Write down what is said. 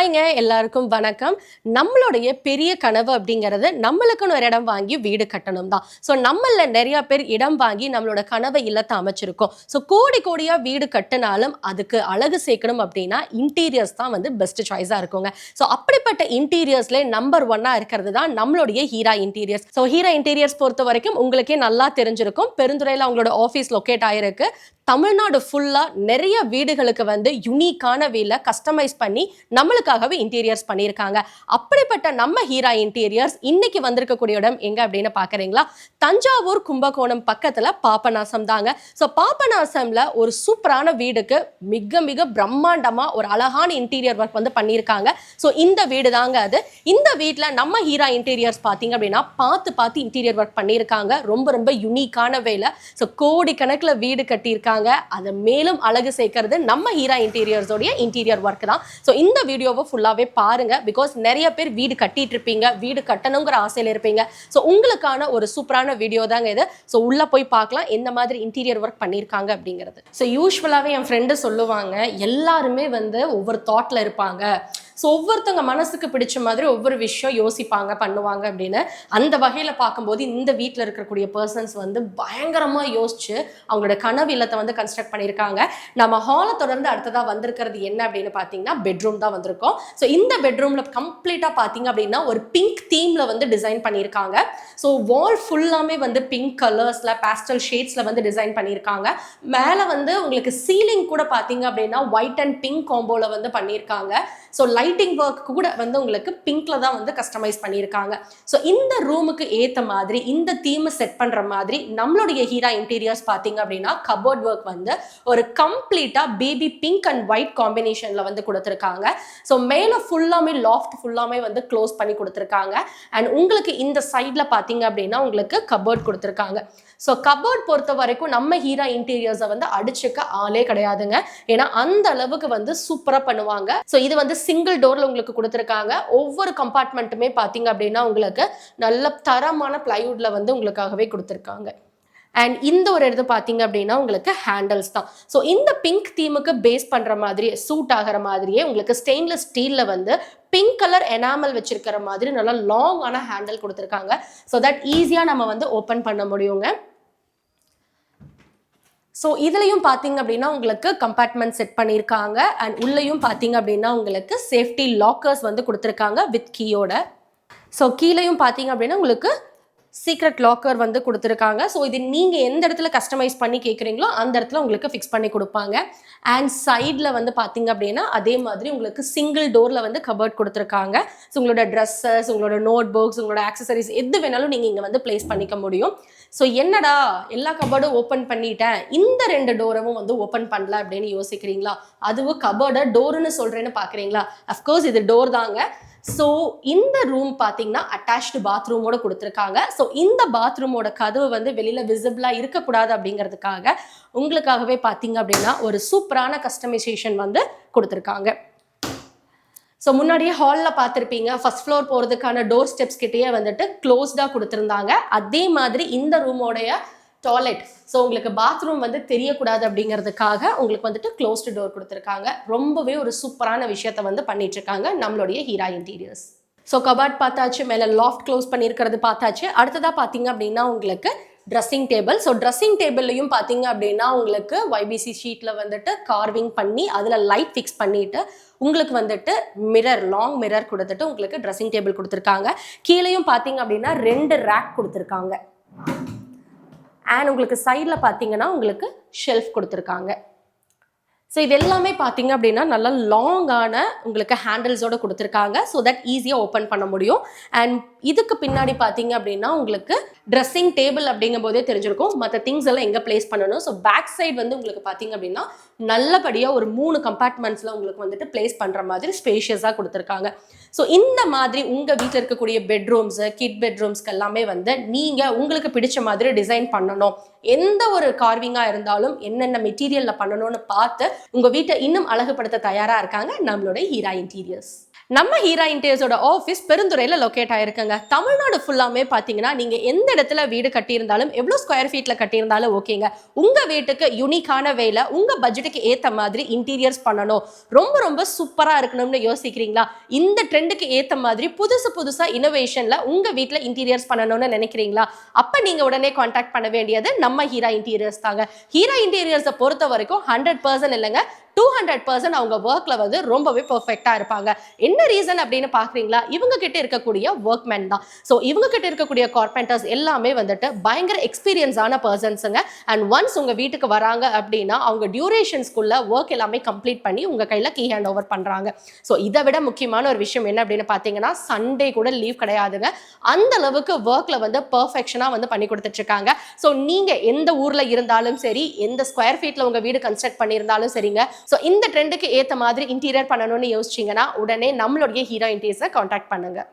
ஹாய்ங்க, எல்லாருக்கும் வணக்கம். நம்மளுடைய பெரிய கனவு அப்படிங்கிறது நம்மளுக்குன்னு ஒரு இடம் வாங்கி வீடு கட்டணும் தான். ஸோ நம்மள நிறைய பேர் இடம் வாங்கி நம்மளோட கனவை இல்லத்தை அமைச்சிருக்கோம். ஸோ கோடி கோடியா வீடு கட்டினாலும் அதுக்கு அழகு சேர்க்கணும் அப்படின்னா இன்டீரியர்ஸ் தான் வந்து பெஸ்ட் சாய்ஸா இருக்குங்க. ஸோ அப்படிப்பட்ட இன்டீரியர்ஸ்ல நம்பர் 1 இருக்கிறது தான் நம்மளுடைய Heera interiors. So Heera interiors பொறுத்த வரைக்கும் உங்களுக்கே நல்லா தெரிஞ்சிருக்கும். பெருந்துறையில் அவங்களோட ஆஃபீஸ் லொக்கேட் ஆயிருக்கு. தமிழ்நாடு ஃபுல்லா நிறைய வீடுகளுக்கு வந்து யுனிக்கான வேல கஸ்டமைஸ் பண்ணி நம்மளுக்காகவே இன்டீரியர்ஸ் பண்ணியிருக்காங்க. அப்படிப்பட்ட நம்ம ஹீரா இன்டீரியர்ஸ் இன்னைக்கு வந்திருக்கக்கூடிய இடம் எங்க அப்படின்னு பாக்குறீங்களா? தஞ்சாவூர் கும்பகோணம் பக்கத்துல பாபநாசம் தாங்க. ஸோ பாபநாசம்ல ஒரு சூப்பரான வீடுக்கு மிக மிக பிரம்மாண்டமா ஒரு அழகான இன்டீரியர் ஒர்க் வந்து பண்ணியிருக்காங்க. ஸோ இந்த வீடு தாங்க அது. இந்த வீட்டில் நம்ம ஹீரா இன்டீரியர்ஸ் பார்த்தீங்க அப்படின்னா பார்த்து இன்டீரியர் ஒர்க் பண்ணியிருக்காங்க. ரொம்ப ரொம்ப யுனிக்கான வேலை. ஸோ கோடிக்கணக்கில் வீடு கட்டியிருக்காங்க. அதை மேலும் அழகு சேர்க்கறது நம்ம ஹீரா இன்டீரியர்ஸோடைய இன்டீரியர் ஒர்க் தான். ஸோ இந்த வீடியோவை ஃபுல்லாகவே பாருங்க. பிகாஸ் நிறைய பேர் வீடு கட்டிட்டு இருப்பீங்க, வீடு கட்டணுங்கிற ஆசையில் இருப்பீங்க. ஸோ உங்களுக்கான ஒரு சூப்பரான வீடியோ தாங்க இது. ஸோ உள்ள போய் பார்க்கலாம் எந்த மாதிரி இன்டீரியர் ஒர்க் பண்ணியிருக்காங்க அப்படிங்கிறது. ஸோ யூஸ்வலாகவே என் ஃப்ரெண்டு சொல்லுவாங்க, எல்லாருமே வந்து ஒவ்வொரு தாட்ல இருப்பாங்க. ஸோ ஒவ்வொருத்தவங்க மனசுக்கு பிடிச்ச மாதிரி ஒவ்வொரு விஷயம் யோசிப்பாங்க, பண்ணுவாங்க அப்படின்னு. அந்த வகையில் பார்க்கும்போது இந்த வீட்டில் இருக்கக்கூடிய பர்சன்ஸ் வந்து பயங்கரமாக யோசிச்சு அவங்களோட கனவு இல்லத்தை வந்து கன்ஸ்ட்ரக்ட் பண்ணியிருக்காங்க. நம்ம ஹாலை தொடர்ந்து அடுத்ததாக வந்திருக்கிறது என்ன அப்படின்னு பார்த்தீங்கன்னா பெட்ரூம் தான் வந்திருக்கோம். ஸோ இந்த பெட்ரூமில் கம்ப்ளீட்டாக பார்த்தீங்க அப்படின்னா ஒரு பிங்க் தீமில் வந்து டிசைன் பண்ணியிருக்காங்க. ஸோ வால் ஃபுல்லாமே வந்து பிங்க் கலர்ஸில் பேஸ்டல் ஷேட்ஸில் வந்து டிசைன் பண்ணியிருக்காங்க. மேலே வந்து உங்களுக்கு சீலிங் கூட பார்த்தீங்க அப்படின்னா ஒயிட் அண்ட் பிங்க் காம்போவில் வந்து பண்ணியிருக்காங்க. ஸோ லைட்டிங் ஒர்க் கூட வந்து உங்களுக்கு பிங்க்ல தான் வந்து கஸ்டமைஸ் பண்ணியிருக்காங்க. ஸோ இந்த ரூமுக்கு ஏற்ற மாதிரி இந்த தீமை செட் பண்ணுற மாதிரி நம்மளுடைய ஹீரா இன்டீரியர்ஸ் பார்த்தீங்க அப்படின்னா கபோர்ட் ஒர்க் வந்து ஒரு கம்ப்ளீட்டாக பேபி பிங்க் அண்ட் ஒயிட் காம்பினேஷனில் வந்து கொடுத்துருக்காங்க. ஸோ மேலே ஃபுல்லாமே லாஃப்ட் ஃபுல்லாமே வந்து க்ளோஸ் பண்ணி கொடுத்துருக்காங்க. அண்ட் உங்களுக்கு இந்த சைடில் பார்த்தீங்க அப்படின்னா உங்களுக்கு கபோர்ட் கொடுத்துருக்காங்க. ஸோ கபோர்ட் பொறுத்த வரைக்கும் நம்ம ஹீரா இன்டீரியர்ஸை வந்து அடிச்சுக்க ஆளே கிடையாதுங்க. ஏன்னா அந்த அளவுக்கு வந்து சூப்பராக பண்ணுவாங்க. ஸோ இது வந்து சிங்கிள் டோர்ல உங்களுக்கு கொடுத்துருக்காங்க. ஒவ்வொரு கம்பார்ட்மெண்ட்டுமே பார்த்தீங்க அப்படின்னா உங்களுக்கு நல்ல தரமான பிளைவுட்ல வந்து உங்களுக்காகவே கொடுத்துருக்காங்க. அண்ட் இந்த ஒரு இடத்து பார்த்தீங்க அப்படின்னா உங்களுக்கு ஹேண்டல்ஸ் தான். ஸோ இந்த பிங்க் தீமுக்கு பேஸ் பண்ணுற மாதிரி சூட் ஆகிற மாதிரியே உங்களுக்கு ஸ்டெயின்லெஸ் ஸ்டீலில் வந்து பிங்க் கலர் எனாமல் வச்சிருக்கிற மாதிரி நல்லா லாங்கான ஹேண்டில் கொடுத்துருக்காங்க. ஸோ தட் ஈஸியாக நம்ம வந்து ஓப்பன் பண்ண முடியுங்க. ஸோ இதுலையும் பார்த்தீங்க அப்படின்னா உங்களுக்கு கம்பார்ட்மெண்ட் செட் பண்ணியிருக்காங்க. அண்ட் உள்ளேயும் பார்த்தீங்க அப்படின்னா உங்களுக்கு சேஃப்டி லாக்கர்ஸ் வந்து கொடுத்துருக்காங்க வித் கீயோட. ஸோ கீழேயும் பார்த்தீங்க அப்படின்னா உங்களுக்கு சீக்ரெட் லாக்கர் வந்து கொடுத்துருக்காங்க. ஸோ இது நீங்கள் எந்த இடத்துல கஸ்டமைஸ் பண்ணி கேட்குறீங்களோ அந்த இடத்துல உங்களுக்கு ஃபிக்ஸ் பண்ணி கொடுப்பாங்க. அண்ட் சைடில் வந்து பார்த்தீங்க அப்படின்னா அதே மாதிரி உங்களுக்கு சிங்கிள் டோரில் வந்து கபோர்ட் கொடுத்துருக்காங்க. ஸோ உங்களோட ட்ரெஸ்ஸஸ், உங்களோட நோட் புக்ஸ், உங்களோட ஆக்சசரிஸ் எது வேணாலும் நீங்கள் இங்கே வந்து பிளேஸ் பண்ணிக்க முடியும். ஸோ என்னடா எல்லா கபோர்டும் ஓப்பன் பண்ணிட்டேன், இந்த 2 டோரவும் வந்து ஓப்பன் பண்ணல அப்படின்னு யோசிக்கிறீங்களா? அதுவும் கபோர்டை டோருன்னு சொல்கிறேன்னு பார்க்குறீங்களா? அஃப்கோர்ஸ் இது டோர் தாங்க. ஸோ இந்த ரூம் பார்த்தீங்கன்னா அட்டாச்டு பாத்ரூமோட கொடுத்துருக்காங்க. ஸோ இந்த பாத்ரூமோட கதவு வந்து வெளியில் விசிபிளாக இருக்கக்கூடாது அப்படிங்கிறதுக்காக உங்களுக்காகவே பார்த்தீங்க அப்படின்னா ஒரு சூப்பரான கஸ்டமைசேஷன் வந்து கொடுத்துருக்காங்க. ஸோ முன்னாடியே ஹாலில் பார்த்துருப்பீங்க, ஃபர்ஸ்ட் ஃப்ளோர் போகிறதுக்கான டோர் ஸ்டெப்ஸ் கிட்டேயே வந்துட்டு க்ளோஸ்டாக கொடுத்துருந்தாங்க. அதே மாதிரி இந்த ரூமோடைய டாய்லெட், ஸோ உங்களுக்கு பாத்ரூம் வந்து தெரியக்கூடாது அப்படிங்கிறதுக்காக உங்களுக்கு வந்துட்டு க்ளோஸ்டு டோர் கொடுத்துருக்காங்க. ரொம்பவே ஒரு சூப்பரான விஷயத்த வந்து பண்ணிட்டு இருக்காங்க நம்மளுடைய ஹீரா இன்டீரியர்ஸ். ஸோ கபார்ட் பார்த்தாச்சு, மேலே லாஃப்ட் க்ளோஸ் பண்ணியிருக்கிறது பார்த்தாச்சு. அடுத்ததாக பார்த்தீங்க அப்படின்னா உங்களுக்கு ட்ரெஸ்ஸிங் டேபிள். ஸோ ட்ரெஸ்ஸிங் டேபிள்லையும் பார்த்தீங்க அப்படின்னா உங்களுக்கு YBC ஷீட்டில் வந்துட்டு கார்விங் பண்ணி அதில் லைட் ஃபிக்ஸ் பண்ணிட்டு உங்களுக்கு வந்துட்டு மிரர், லாங் மிரர் கொடுத்துட்டு உங்களுக்கு ட்ரெஸ்ஸிங் டேபிள் கொடுத்துருக்காங்க. கீழேயும் பார்த்தீங்க அப்படின்னா 2 ரேக் கொடுத்துருக்காங்க. அண்ட் உங்களுக்கு சைடில் பார்த்தீங்கன்னா உங்களுக்கு ஷெல்ஃப் கொடுத்துருக்காங்க. ஸோ இது எல்லாமே பார்த்தீங்க அப்படின்னா நல்லா லாங்கான உங்களுக்கு ஹேண்டில்ஸோடு கொடுத்துருக்காங்க. ஸோ தட் ஈஸியாக ஓப்பன் பண்ண முடியும். அண்ட் இதுக்கு பின்னாடி பார்த்தீங்க அப்படின்னா உங்களுக்கு ட்ரெஸ்ஸிங் டேபிள் அப்படிங்கும் போதே தெரிஞ்சிருக்கும் மற்ற திங்ஸ் எல்லாம் எங்கே பிளேஸ் பண்ணணும். ஸோ பேக் சைடு வந்து உங்களுக்கு பார்த்தீங்க அப்படின்னா நல்லபடியாக ஒரு 3 கம்பார்ட்மெண்ட்ஸில் உங்களுக்கு வந்துட்டு பிளேஸ் பண்ணுற மாதிரி ஸ்பேஷியஸாக கொடுத்துருக்காங்க. ஸோ இந்த மாதிரி உங்கள் வீட்டில் இருக்கக்கூடிய பெட்ரூம்ஸு, கிட் பெட்ரூம்ஸ்க்கு எல்லாமே வந்து நீங்கள் உங்களுக்கு பிடிச்ச மாதிரி டிசைன் பண்ணணும். எந்த ஒரு கார்விங்காக இருந்தாலும் என்னென்ன மெட்டீரியலில் பண்ணணும்னு பார்த்து உங்கள் வீட்டை இன்னும் அழகுபடுத்த தயாராக இருக்காங்க நம்மளுடைய ஹீரா இன்டீரியர்ஸ். நம்ம ஹீரா இன்டீரியர்ஸோட ஆஃபீஸ் பெருந்துறையில் லொக்கேட் ஆயிருக்குங்க. தமிழ்நாடு ஃபுல்லாமே பார்த்தீங்கன்னா நீங்கள் எந்த இடத்துல வீடு கட்டியிருந்தாலும் எவ்வளோ ஸ்கொயர் ஃபீட்டில் கட்டியிருந்தாலும் ஓகேங்க. உங்கள் வீட்டுக்கு யூனிக்கான வேலை உங்கள் பட்ஜெட்டுக்கு ஏற்ற மாதிரி இன்டீரியர்ஸ் பண்ணணும், ரொம்ப ரொம்ப சூப்பராக இருக்கணும்னு யோசிக்கிறீங்களா? இந்த ட்ரெண்டுக்கு ஏற்ற மாதிரி புதுசாக இனோவேஷனில் உங்கள் வீட்டில் இன்டீரியர்ஸ் பண்ணணும்னு நினைக்கிறீங்களா? அப்போ நீங்கள் உடனே காண்டாக்ட் பண்ண வேண்டியது நம்ம ஹீரா இன்டீரியர்ஸ் தாங்க. ஹீரா இன்டீரியர்ஸை பொறுத்த வரைக்கும் 100% இல்லைங்க, 200% அவங்க ஒர்க்ல வந்து ரொம்பவே பெர்ஃபெக்ட்டா இருப்பாங்க. என்ன ரீசன் அப்படின்னு பாக்குறீங்களா? இவங்க கிட்ட இருக்கக்கூடிய ஒர்க்மென் தான். ஸோ இவங்க கிட்ட இருக்கக்கூடிய கார்பெண்டர்ஸ் எல்லாமே வந்துட்டு பயங்கர எக்ஸ்பீரியன்ஸான பர்சன்ஸுங்க. அண்ட் ஒன்ஸ் உங்க வீட்டுக்கு வராங்க அப்படின்னா அவங்க டியூரேஷன்ஸ்குள்ள ஒர்க் எல்லாமே கம்ப்ளீட் பண்ணி உங்க கையில கீ ஹேண்ட் ஓவர் பண்றாங்க. ஸோ இதை விட முக்கியமான ஒரு விஷயம் என்ன அப்படின்னு பாத்தீங்கன்னா, சண்டே கூட லீவ் கிடையாதுங்க. அந்த அளவுக்கு ஒர்க்ல வந்து பெர்ஃபெக்ஷனா வந்து பண்ணி கொடுத்துட்டு இருக்காங்க. ஸோ நீங்க எந்த ஊர்ல இருந்தாலும் சரி, எந்த ஸ்கொயர் ஃபீட்ல உங்க வீடு கன்ஸ்ட்ரக்ட் பண்ணியிருந்தாலும் சரிங்க, ஸோ இந்த ட்ரெண்டுக்கு ஏற்ற மாதிரி இன்டீரியர் பண்ணணும்னு யோசிச்சிங்கன்னா உடனே நம்மளுடைய ஹீரா இன்டீரியர்ஸை காண்டாக்ட் பண்ணுங்க.